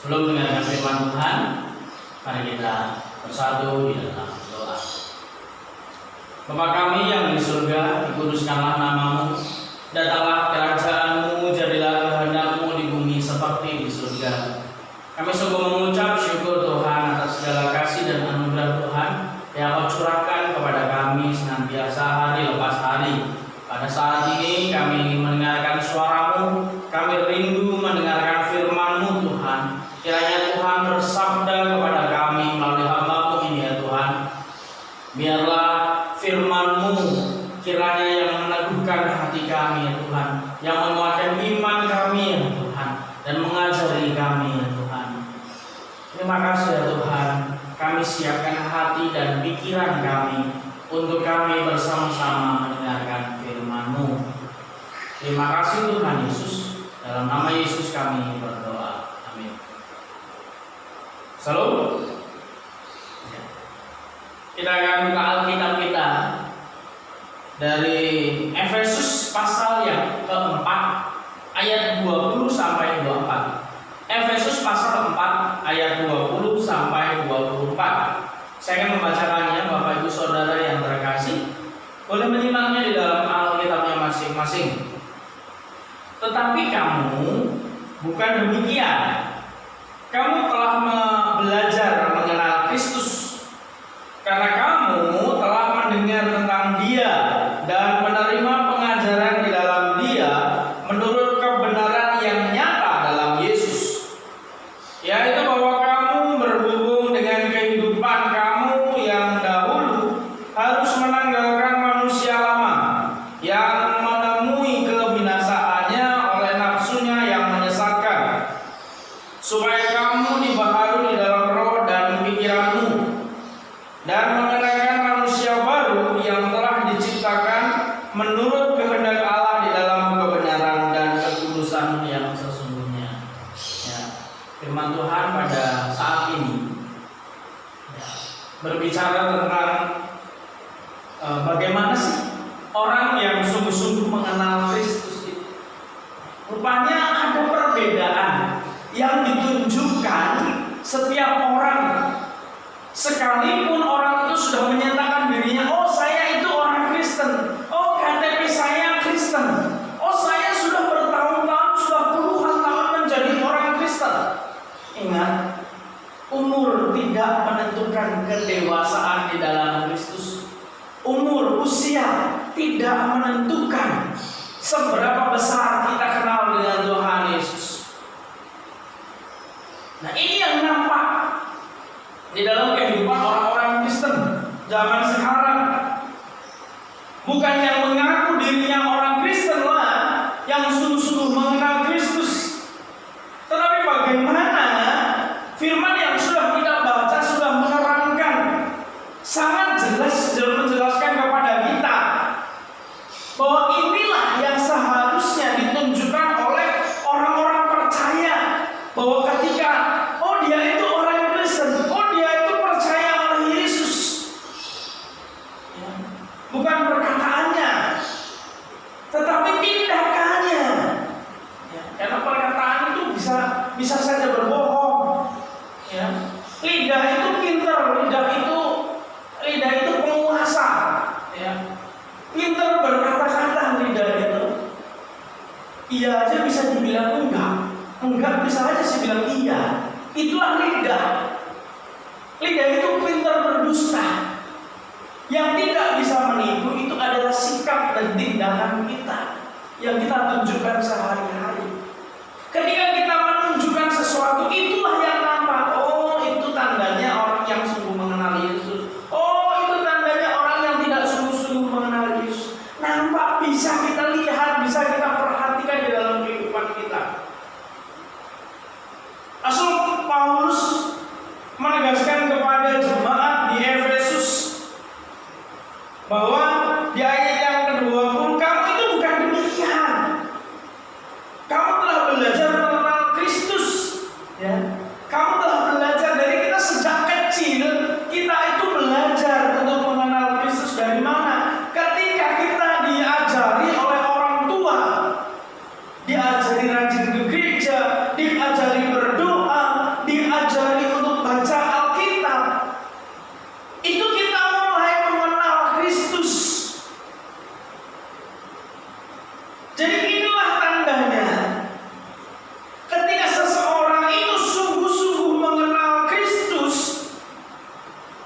Sebelum mendengarkan firman Tuhan, mari kita bersatu di dalam doa. Bapa kami yang di surga, dikuduskanlah namamu, datanglah kerajaan-Mu, jadilah kehendak-Mu di bumi seperti di surga. Kami sungguh mengucap syukur Tuhan atas segala kasih dan anugerah Tuhan yang Kau curahkan kepada kami senantiasa hari lepas hari. Pada saat ini kami ingin mendengarkan suara-Mu, kami rindu mendengarkan firman-Mu Tuhan. Kiranya Tuhan bersabda kepada kami melalui hamba-Mu ini ya Tuhan. Biarlah firman-Mu kiranya yang meneguhkan hati kami ya Tuhan, yang menguatkan iman kami ya Tuhan, dan mengajari kami ya Tuhan. Terima kasih ya Tuhan, kami siapkan hati dan pikiran kami untuk kami bersama-sama mendengarkan firman-Mu. Terima kasih Tuhan Yesus, dalam nama Yesus kami berdoa. Amin. Salam. Kita akan buka Alkitab kita dari Efesus pasal yang keempat ayat 20 sampai 24. Efesus pasal 4 ayat 20 sampai 24. Saya akan membacakannya, Bapak Ibu Saudara yang terkasih. Boleh menyimaknya di dalam Alkitabnya masing-masing. Tetapi kamu bukan demikian. Kamu telah belajar mengenal Kristus, karena kamu telah mendengar tentang Dia dan menerima pengajaran di dalam Dia menurut kebenaran yang nyata dalam Yesus, yaitu bahwa kamu berhubung dengan kehidupan kamu yang dahulu harus menanggalkan manusia lama yang menemui kebinasaannya oleh nafsunya yang menyesatkan, supaya kamu dibaharui dalam roh dan pikiranmu, dan mengenakan manusia baru yang telah diciptakan menurut kehendak Allah di dalam kebenaran dan kekudusan yang sesungguhnya. Ya, firman Tuhan pada saat ini berbicara tentang bagaimana sih orang yang sungguh-sungguh mengenal Kristus itu. Rupanya ada perbedaan yang ditunjukkan setiap orang, sekalipun orang itu sudah menyatakan dirinya, oh saya itu orang Kristen, oh KTP saya Kristen, oh saya sudah bertahun-tahun, sudah puluhan tahun menjadi orang Kristen. Ingat, umur tidak menentukan kedewasaan di dalam Kristus. Umur, usia tidak menentukan seberapa besar kita kenal dengan Tuhan Yesus. Nah, ini yang nampak di dalam kehidupan orang-orang Kristen zaman sekarang. Bukan yang mengaku dirinya orang Kristen lah yang sungguh-sungguh mengenal Kristus, tetapi bagaimana firman yang sudah kita baca sudah menerangkan sangat jelas menjelaskan kepada kita bahwa inilah yang seharusnya ditunjukkan oleh orang-orang percaya, bahwa ketika dia itu orang Kristen, dia itu percaya oleh Yesus, ya, bukan perkataannya tetapi tindakannya, ya, karena perkataan itu bisa saja berbohong, ya. Lidah itu pintar, lidah itu penguasa, ya. Pintar berkata-kata lidah itu. Iya aja bisa dibilang enggak bisa aja sih bilang iya. Itulah lidah. Lidah itu pintar berdusta. Yang tidak bisa menipu itu adalah sikap dan tindakan kita yang kita tunjukkan sehari-hari. Ketika kita menunjukkan sesuatu, itulah yang nampak. Oh, itu tandanya orang yang sungguh mengenal Yesus. Oh, itu tandanya orang yang tidak sungguh-sungguh mengenal Yesus. Nampak, bisa kita lihat, bisa kita perhatikan di dalam kehidupan kita. Rasul Paulus menegaskan kepada jemaat di Efesus bahwa di ayat yang ke-20, kamu itu bukan demikian. Kamu telah belajar mengenal Kristus, ya. Jadi inilah tandanya ketika seseorang itu sungguh-sungguh mengenal Kristus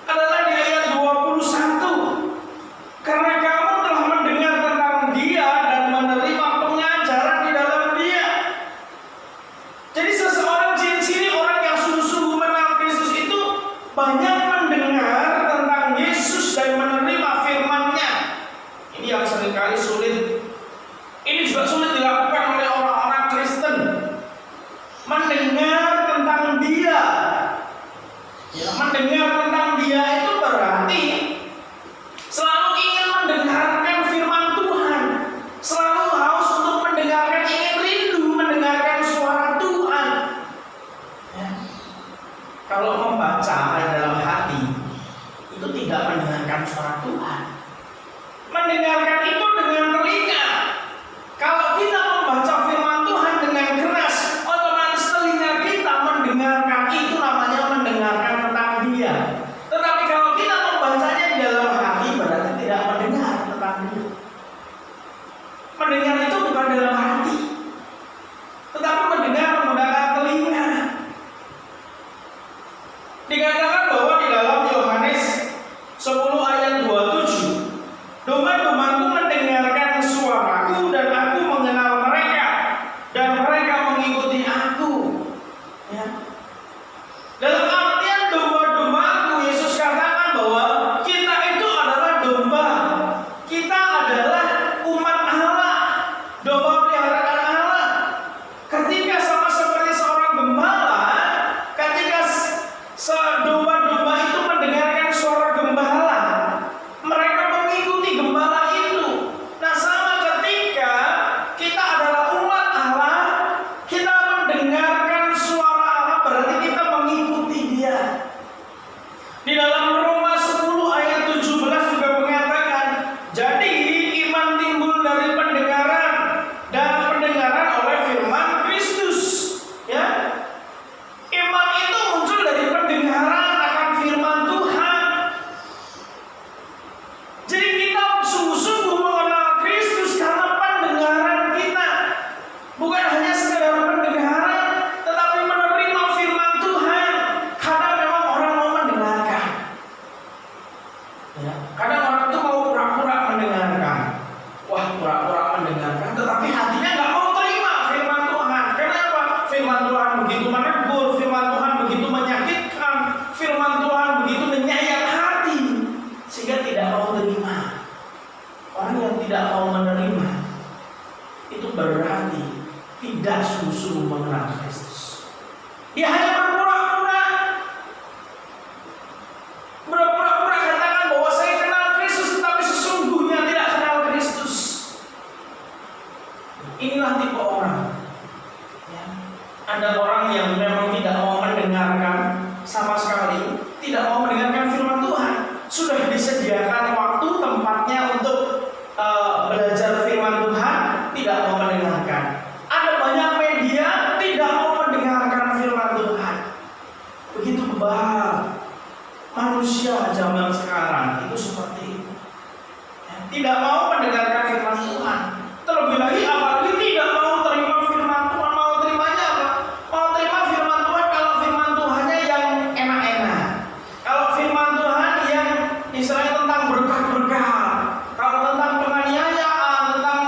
adalah di ayat 21. Karena kamu telah mendengar tentang Dia dan menerima pengajaran di dalam Dia. Jadi seseorang, ciri-ciri orang yang sungguh-sungguh mengenal Kristus itu banyak mendengar tentang Yesus dan menerima firman-Nya. Ini yang seringkali sulit. Ini juga sulit dilakukan oleh orang-orang Kristen. Mendengar tentang Dia. Ya, mendengar tentang Dia itu berarti selalu ingin mendengarkan firman Tuhan, selalu haus untuk mendengarkan, ingin rindu mendengarkan suara Tuhan. Ya. Kalau membaca dalam hati itu tidak mendengarkan suara Tuhan. Mendengarkan itu dengan telinga. Kalau kita membaca firman Tuhan dengan keras, otomatis telinga kita mendengarkan, itu namanya mendengarkan tentang Dia. Tetapi kalau kita membacanya di dalam hati, berarti tidak mendengar tentang Dia. Mendengar itu bukan dalam hati, tetapi mendengar menggunakan telinga. Dikatakan bahwa di dalam Yohanes 10 ayat 27, domba-dombaku mendengarkan suaraku dan aku mengenal mereka dan mereka mengikuti aku. Ya. Dalam artian domba-dombaku, Yesus katakan bahwa kita itu adalah domba. Kita adalah umat Allah, domba peliharaan Allah. Ketika sama seperti seorang gembala, ketika domba-domba itu mendengarkan suara gembala, mereka mengikuti gembala itu. Nah, sama ketika kita adalah umat Allah, kita mendengarkan suara Allah, berarti kita mengikuti Dia. Di dalam Roma 10 ayat 17 juga mengatakan, jadi iman timbul dari pendengaran dan pendengaran oleh firman Kristus. Ya, iman itu muncul dari pendengaran akan firman Tuhan. Jadi kita sungguh-sungguh mengenal Kristus karena pendengaran kita, bukan hanya sekedar pendengaran, tetapi menerima firman Tuhan. Kadang memang orang mau mendengarkan. Ya, kadang orang itu mau pura-pura mendengarkan. Wah, pura-pura mendengarkan, tetapi hatinya nggak mau terima firman Tuhan. Kenapa? Firman Tuhan begitu menegur, firman Tuhan begitu menyakitkan, firman Tuhan begitu menyayat hati, sehingga tidak mau terima. Orang yang tidak mau menerima itu berarti tidak sungguh-sungguh mengenal Kristus. Dia hanya berpura-pura katakan bahwa saya kenal Kristus, tetapi sesungguhnya tidak kenal Kristus. Inilah tipe orang. Ya. Ada orang yang memang tidak mau mendengarkan sama sekali, tidak mau mendengarkan firman Tuhan. Sudah disediakan waktu tempatnya untuk belajar firman Tuhan, tidak mau mendengarkan. Ada banyak media tidak mau mendengarkan firman Tuhan. Begitu kebal manusia zaman sekarang itu seperti itu. Ya, tidak mau mendengarkan firman Tuhan. Terlebih lagi apalagi tidak mau terima firman Tuhan. Mau terimanya apa? Mau terima firman Tuhan kalau firman Tuhannya yang enak-enak. Kalau firman Tuhan yang istilahnya tentang berkat-berkat, kalau tentang penganiayaan, tentang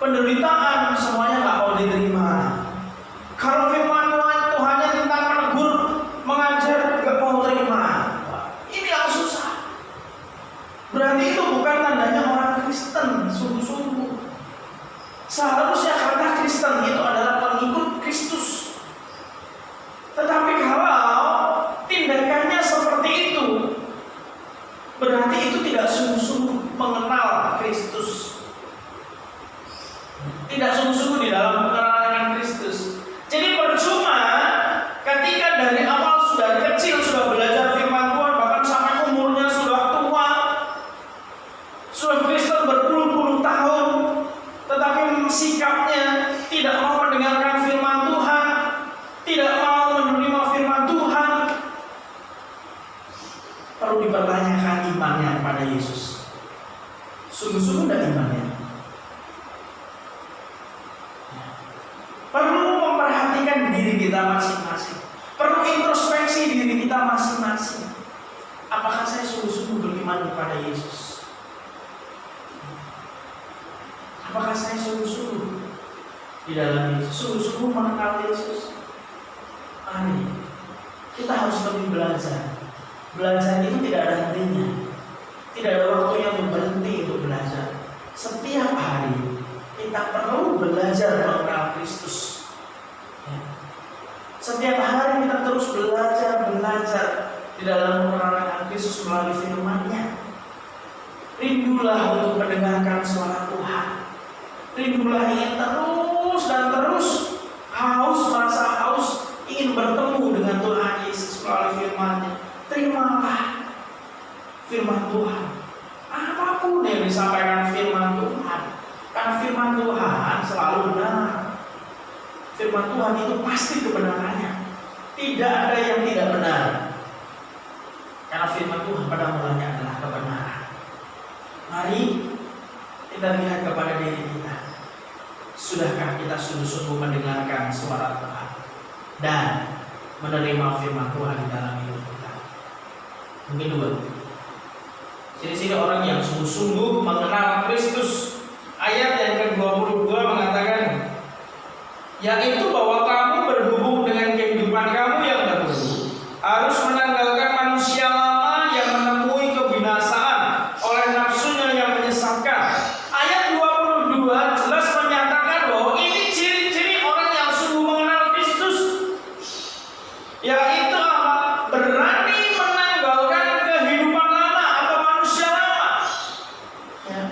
penderitaan, semuanya nggak mau diterima. Kalau firman Tuhannya tentang menegur, mengajar, nggak mau terima. Ini yang susah. Berarti itu bukan tandanya orang Kristen sungguh-sungguh. Seharusnya kata Kristen itu adalah pengikut Kristus. Tetapi kalau tindakannya seperti itu, berarti itu tidak sungguh-sungguh mengenal Kristus. Tidak sungguh-sungguh di dalam pengenalan Kristus. Jadi percuma ketika dari awal sudah kecil sudah belajar firman Tuhan, bahkan sampai umurnya sudah tua, sudah Kristen berpuluh-puluh tahun, tetapi sikapnya tidak mau mendengarkan firman Tuhan, tidak mau menerima firman Tuhan. Perlu dipertanyakan imannya kepada Yesus. Sungguh-sungguh tidak imannya. diri kita masing-masing. Perlu introspeksi diri kita masing-masing. Apakah saya sungguh-sungguh beriman kepada Yesus? Apakah saya sungguh-sungguh di dalam Yesus, sungguh-sungguh mengenal Yesus? Mari kita harus lebih belajar. Belajar itu tidak ada hentinya. Tidak ada waktu yang berhenti untuk belajar. Setiap hari kita perlu belajar mengenal Kristus. Ya. Setiap hari kita terus belajar di dalam mengenal Kristus melalui firman-Nya. Rindulah untuk mendengarkan suara Tuhan. Rindulah ingin terus dan terus merasa haus ingin bertemu dengan Tuhan Yesus melalui firman-Nya. Terimalah firman Tuhan. Apapun yang disampaikan firman Tuhan, karena firman Tuhan selalu benar. Firman Tuhan itu pasti kebenarannya. Tidak ada yang tidak benar. Karena firman Tuhan pada mulanya adalah kebenaran. Mari kita lihat kepada diri kita. Sudahkah kita sungguh-sungguh mendengarkan suara Tuhan dan menerima firman Tuhan di dalam hidup kita? Yang kedua, sini orang yang sungguh-sungguh mengenal Kristus. Ayat yang ke-22 mengatakan, yaitu bahwa kamu berhubung dengan kehidupan kamu yang dahulu, harus menanggalkan manusia lama yang menemui kebinasaan oleh nafsunya yang menyesatkan. Ayat 22 jelas menyatakan bahwa ini ciri-ciri orang yang sungguh mengenal Kristus, yaitu apa? Berani menanggalkan kehidupan lama atau manusia lama. Ya.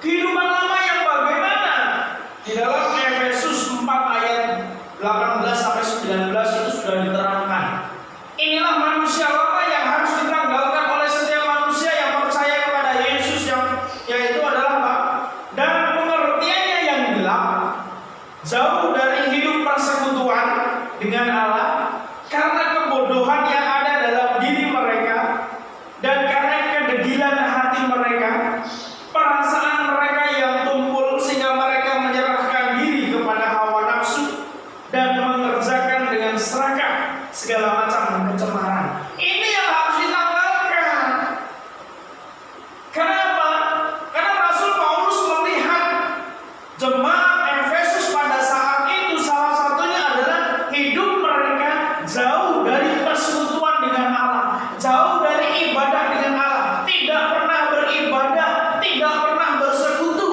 Kehidupan lama yang bagaimana? Di dalam Efesus 4 ayat 18 sampai 19 itu sudah diterangkan. Inilah manusia lama yang harus ditanggalkan oleh setiap manusia yang percaya kepada Yesus, yaitu adalah apa? Dan pengertiannya yang gelap, jauh dari hidup persekutuan dengan Allah, karena kebodohan yang ada dalam diri mereka, dan karena kedegilan hati mereka, perasaan mereka yang tumpul, sehingga mereka menyerahkan diri kepada hawa nafsu dan mengerjakan dengan serakah segala macam kecemaran. Ini yang harus ditanggalkan. Kenapa? Karena Rasul Paulus melihat jemaat Efesus pada saat itu salah satunya adalah hidup mereka jauh dari persekutuan dengan Allah, jauh dari ibadah dengan Allah, tidak pernah beribadah, tidak pernah bersekutu.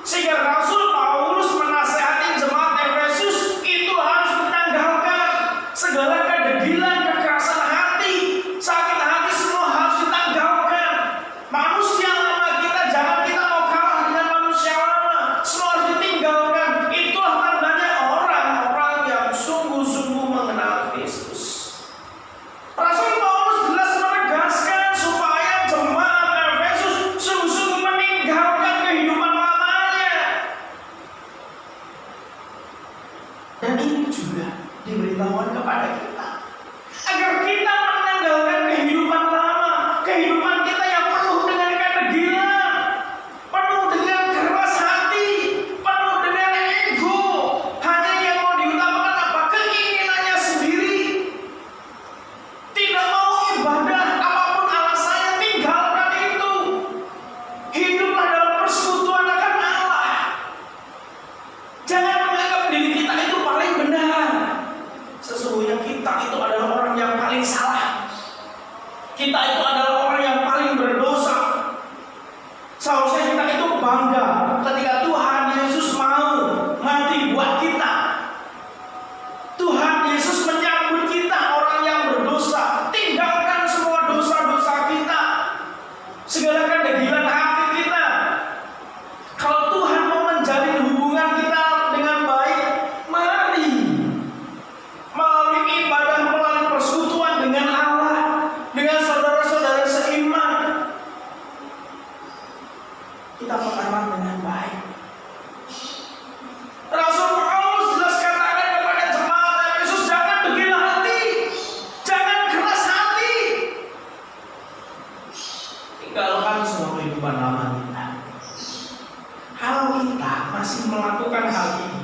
Sehingga Rasul Paulus menasihati jemaat Efesus itu harus menanggalkan segala kedegilan, kekerasan hati, sakit hati, semua harus ditanggalkan. Manusia lama kita, jangan kita mau kalah dengan manusia lama, semua harus ditinggalkan. Itulah tandanya orang-orang yang sungguh-sungguh mengenal Kristus. Rasul Paulus jelas menegaskan supaya jemaat Efesus sungguh-sungguh meninggalkan kehidupan lamanya. Dan ini juga diberitahukan kepada kita agar kita menanggalkan kehidupan lama, kehidupan kita yang penuh dengan kedegilan, penuh dengan keras hati, penuh dengan ego, hanya yang mau diutamakan apa? Keinginannya sendiri, tidak mau ibadah, apapun alasannya tinggalkan itu. Hiduplah dalam persekutuan akan Allah. Jangan menganggap diri kita itu paling benar. Sesungguhnya kita itu adalah orang yang paling salah. Kita itu adalah orang yang paling berdosa. Seharusnya kita itu bangga ketika Tuhan Yesus mau mati buat kita. Tuhan Yesus menyambut kita orang yang berdosa. Tinggalkan semua dosa-dosa kita, segala kedegilan hati kita. Kalau Tuhan mau menjalin hubungan kita dengan baik, mari melalui ibadah, melalui persekutuan dengan Allah, dengan saudara-saudara seiman, kita mengalah dengan baik. Rasul Paulus jelas katakan kepada jemaat Efesus, jangan begila hati, jangan keras hati. Tinggalkan semua kehidupan lama kita. Kalau kita masih melakukan hal ini,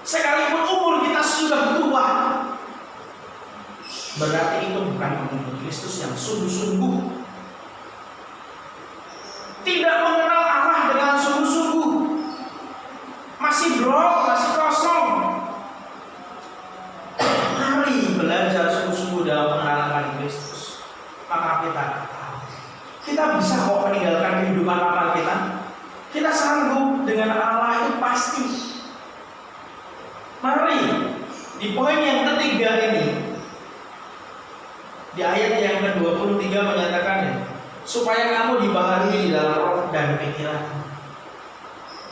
sekalipun umur kita sudah tua, berarti itu bukan pengikut Kristus yang sungguh-sungguh, tidak mengenal Allah dengan sungguh-sungguh, masih blok, masih kosong. Mari belajar sungguh-sungguh dalam mengenalkan Kristus. Maka kita bisa kok meninggalkan kehidupan lama kita. Kita sanggup dengan Allah itu pasti. Mari di poin yang ketiga ini, di ayat yang ke-23 menyatakan, supaya kamu dibaharui di dalam roh dan pikiran,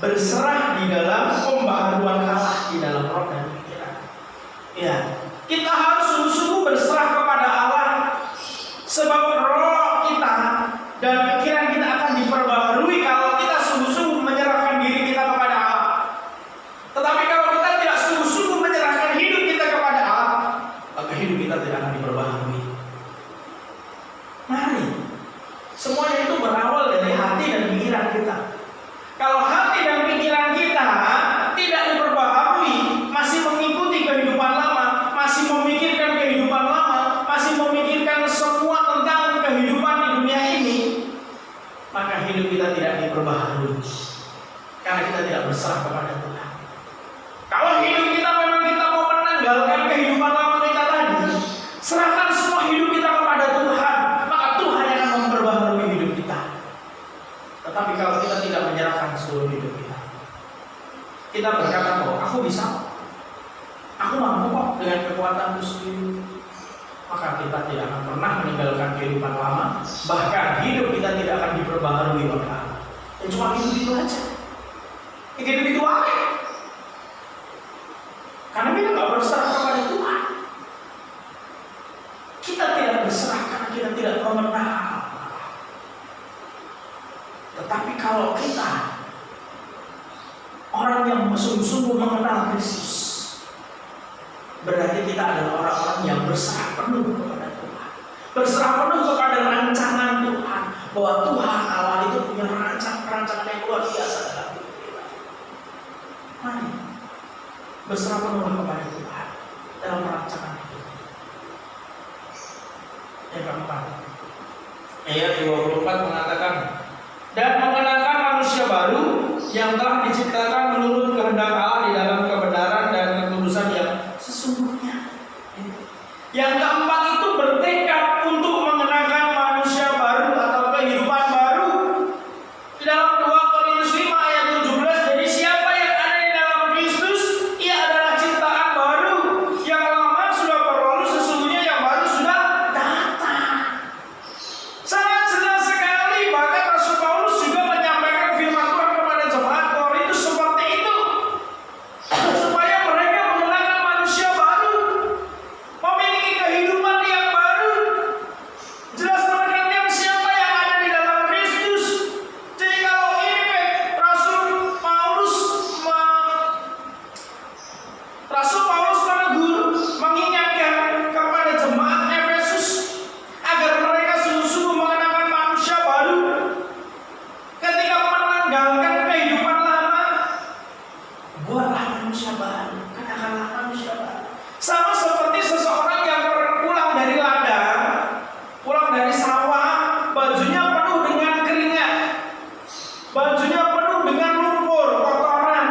berserah di dalam pembaharuan Allah di dalam roh dan pikiran. Ya, kita harus sungguh-sungguh berserah kepada Allah, sebab roh kita dan pikiran kita akan diperbaharui kalau kita sungguh-sungguh menyerahkan diri kita kepada Allah. Tetapi kalau kita tidak sungguh-sungguh menyerahkan hidup kita kepada Allah, maka hidup kita tidak akan diperbaharui. Mari, semuanya itu berawal dari hati dan pikiran kita. Kalau hati dan pikiran kita tidak diperbaharui, masih mengikuti kehidupan lama, masih memikirkan kehidupan lama, masih memikirkan semua tentang kehidupan di dunia ini, maka hidup kita tidak diperbaharui, karena kita tidak berserah kepada Tuhan. Kalau hidup kita memang kita mau menanggalkan kehidupan lama kita tadi, serahkan semua hidup kita kepada Tuhan, maka Tuhan yang akan memperbaharui hidup kita. Tetapi kalau kita tidak menyerahkan seluruh hidup kita berkata bahwa aku bisa, aku mampu kok dengan kekuatanku sendiri, maka kita tidak akan pernah meninggalkan kehidupan lama, bahkan hidup kita tidak akan diperbaharui oleh Allah. Ya cuma itu aja, hidup itu aja, karena kita nggak berserah kepada Tuhan. Kita tidak berserah karena kita tidak mengenal. Tetapi kalau kita orang yang sungguh-sungguh mengenal Kristus, berarti kita adalah orang-orang yang berserah penuh kepada Tuhan, berserah penuh kepada rancangan Tuhan, bahwa Tuhan Allah itu punya rancangan yang luar biasa dalam hidup kita. Mari berserah penuh kepada Tuhan dalam rancangan hidup. Yang keempat, ayat 24 mengatakan, dan mengenakan manusia baru yang telah diciptakan menurut kehendak Allah di dalam kebenaran dan kekudusan yang sesungguhnya. Yang keempat itu bertekad untuk mengenakan manusia baru atau kehidupan baru. Di dalam 2 Korintus 5 ayat 17, jadi siapa yang ada di dalam Kristus, ia adalah ciptaan baru. Yang lama sudah berlalu, sesungguhnya yang baru sudah datang. Sangat jelas sekali, bahkan Rasul Paulus juga menyampaikan firman Tuhan kepada jemaat Korintus seperti itu, supaya mereka mengenakan manusia baru, memiliki kehidupan yang baru. Jelas menekankan siapa yang ada di dalam Kristus. Jadi kalau ini Rasul Paulus menegur, mengingatkan kepada jemaat Efesus agar mereka sungguh-sungguh mengenakan manusia baru. Ketika menanggalkan kehidupan lama, buatlah manusia baru, kenakanlah manusia baru. Sama seperti seseorang yang pulang dari ladang, pulang dari sawah, bajunya penuh dengan keringat, bajunya penuh dengan lumpur, kotoran.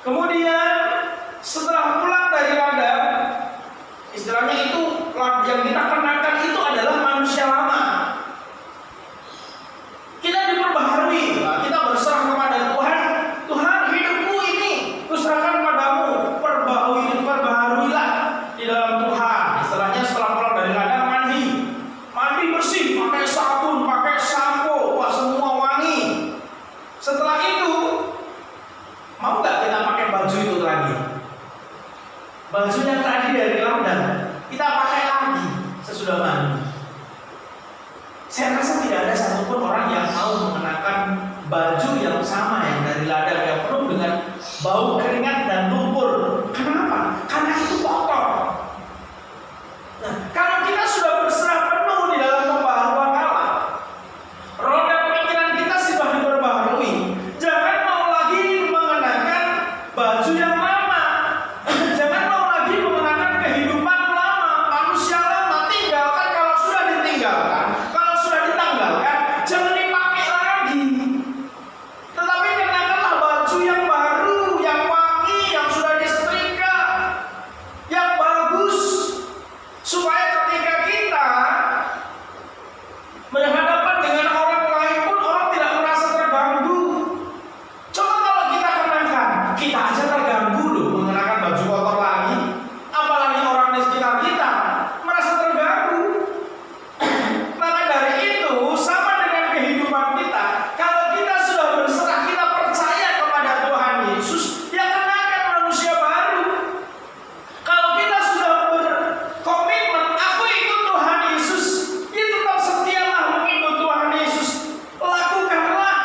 Kemudian setelah pulang dari ladang, istilahnya itu yang kita kenakan itu adalah manusia lama. Kita diperbaharui, kita berserah kepada Tuhan. Tuhan, hidupku ini kuserahkan padamu, perbaharuilah di dalam Tuhan. Istilahnya setelah pulang dari ladang, mandi bersih, pakai sabun, pakai sampo, wah semua wangi. Setelah itu, mau nggak kita pakai baju itu lagi? Baju yang tadi dari ladang kita pakai lagi sesudah mandi. Saya rasa tidak ada satupun orang yang mau mengenakan baju yang sama yang dari ladang, yang penuh dengan bau keringat dan lumpur. Kenapa? Karena itu kotor. Nah, kalau kita sudah berserah penuh di dalam pembaharuan Allah, roh dan pikiran kita sudah diperbaharui. Jangan mau lagi mengenakan baju yang lama, jangan mau lagi mengenakan kehidupan lama, Kita aja terganggu loh mengenakan baju kotor lagi, apalagi orang di sekitar kita merasa terganggu. Maka dari itu sama dengan kehidupan kita. Kalau kita sudah berserah, kita percaya kepada Tuhan Yesus, ya kenakan manusia baru. Kalau kita sudah berkomitmen, aku ikut Tuhan Yesus, ya tetap setialah mengikut Tuhan Yesus. Lakukanlah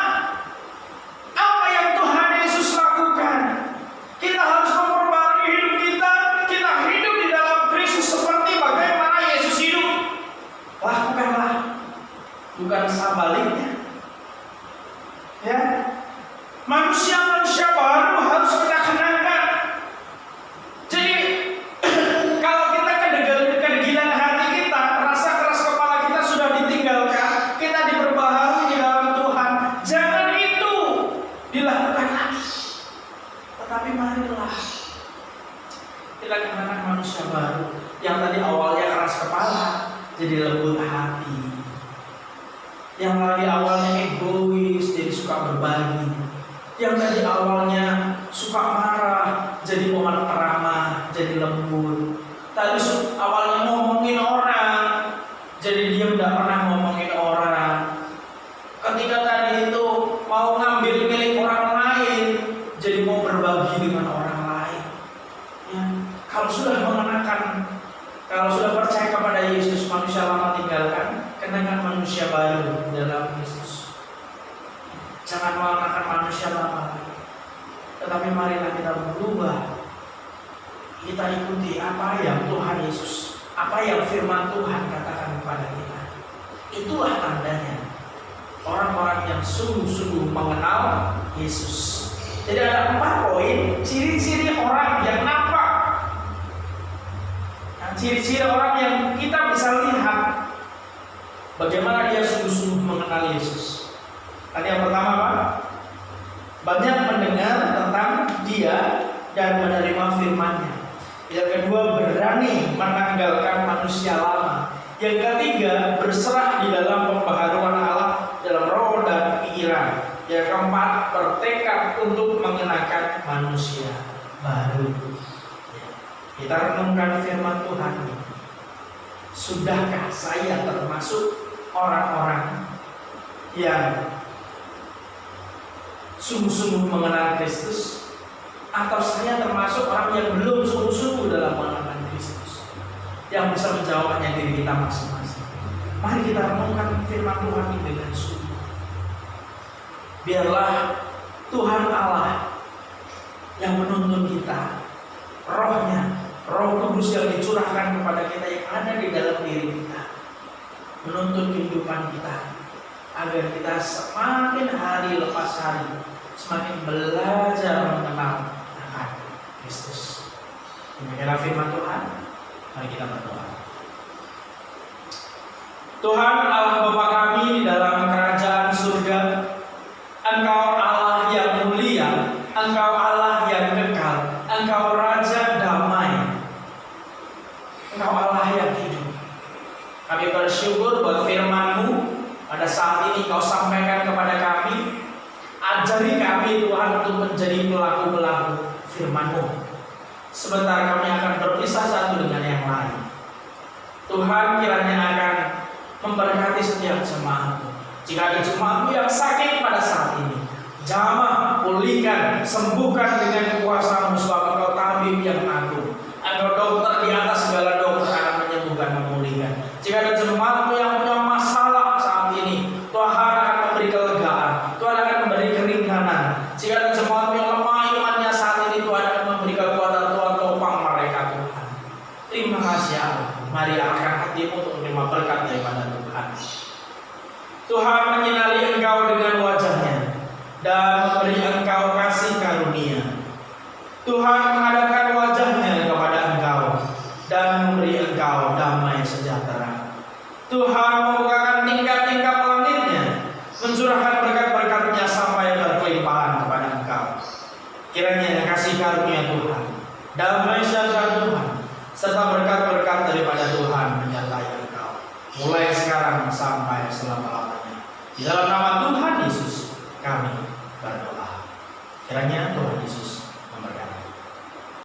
apa yang Tuhan Yesus lakukan. Kita harus memperbarui hidup kita. Kita hidup di dalam Kristus seperti bagaimana Yesus hidup. Lakukanlah, bukan sebaliknya. Ya, manusia-manusia baru harus kita kenakan. Jadi kalau kita kedegilan hati kita, rasa keras kepala kita sudah ditinggalkan, kita diperbaharui di dalam Tuhan, jangan itu dilakukan lagi. Tetapi marilah kita kenakan manusia baru yang tadi awalnya keras kepala jadi lembut hati, yang tadi awalnya egois jadi suka berbagi, yang tadi awalnya suka marah jadi pemat ramah, jadi lembut. Tadi awalnya ngomongin orang jadi dia tidak pernah ngomongin orang. Ketika tadi itu mau ngambil milik orang lain jadi mau berbagi dengan orang lain. Ya, kalau sudah mengenakan, kalau sudah percaya kepada Yesus, manusia lama tinggalkan, kenakan manusia baru dalam Kristus. Jangan mengenakan manusia lama, tetapi marilah kita berubah. Kita ikuti apa yang Tuhan Yesus, apa yang firman Tuhan katakan kepada kita. Itulah tandanya orang-orang yang sungguh-sungguh mengenal Yesus. Jadi ada 4 poin ciri-ciri orang yang nampak. Nah, ciri-ciri orang yang kita bisa lihat bagaimana dia sungguh-sungguh mengenal Yesus. Tadi yang pertama apa? Banyak mendengar tentang dia dan menerima firman-Nya. Yang kedua, berani menanggalkan manusia lama. Yang ketiga, berserah di dalam pembaharuan Allah dalam roh dan pikiran. Yang keempat, bertekad untuk mengenakan manusia baru. Kita renungkan firman Tuhan ini. Sudahkah saya termasuk orang-orang yang sungguh-sungguh mengenal Kristus? Atau saya termasuk orang yang belum sungguh-sungguh dalam mengenal Kristus? Yang bisa menjawabnya diri kita masing-masing. Mari kita renungkan firman Tuhan ini dengan sungguh. Biarlah Tuhan Allah yang menuntun kita, rohnya, Roh Kudus yang dicurahkan kepada kita yang ada di dalam diri kita, menuntun kehidupan kita, agar kita semakin hari lepas hari semakin belajar mengenal akan Kristus. Demikianlah firman Tuhan. Mari kita berdoa. Tuhan Allah Bapa kami di dalam kerajaan surga, Engkau Allah yang mulia, Engkau Allah yang kekal, Engkau Raja damai, Engkau Allah yang hidup. Kami bersyukur buat firman-Mu pada saat ini Kau sampaikan kepada kami. Ajari kami Tuhan untuk menjadi pelaku-pelaku firman-Mu. Sebentar kami akan berpisah satu dengan yang lain. Tuhan kiranya akan memberkati setiap jemaat-Mu. Jika ada jemaat-Mu yang sakit pada saat ini, jamah, pulihkan, sembuhkan dengan kuasa-Mu, sebab Engkau tabib yang agung. Engkau dokter di atas segala dokter akan menyembuhkan, memulihkan. Jika ada jemaat-Mu yang punya masalah saat ini, Tuhan akan memberi kelegaan, Tuhan akan memberi keringanan. Jika ada jemaat-Mu yang lemah imannya saat ini, Tuhan akan memberi kekuatan. Tuhan topang mereka Tuhan. Terima kasih Allah. Mari arahkan hatimu untuk menerima berkat daripada Tuhan. Tuhan menyinari engkau dengan wajah-Nya dan memberi engkau kasih karunia. Tuhan menghadapkan wajah-Nya kepada engkau dan memberi engkau damai sejahtera. Tuhan membukakan tingkap-tingkap langit-Nya, mencurahkan berkat-berkat-Nya sampai berkelimpahan kepada engkau. Kiranya kasih karunia Tuhan, damai sejahtera Tuhan, serta berkat-berkat daripada Tuhan menyertai engkau, mulai sekarang sampai selama-lamanya. Di dalam nama Tuhan Yesus kami berdoa. Kiranya Tuhan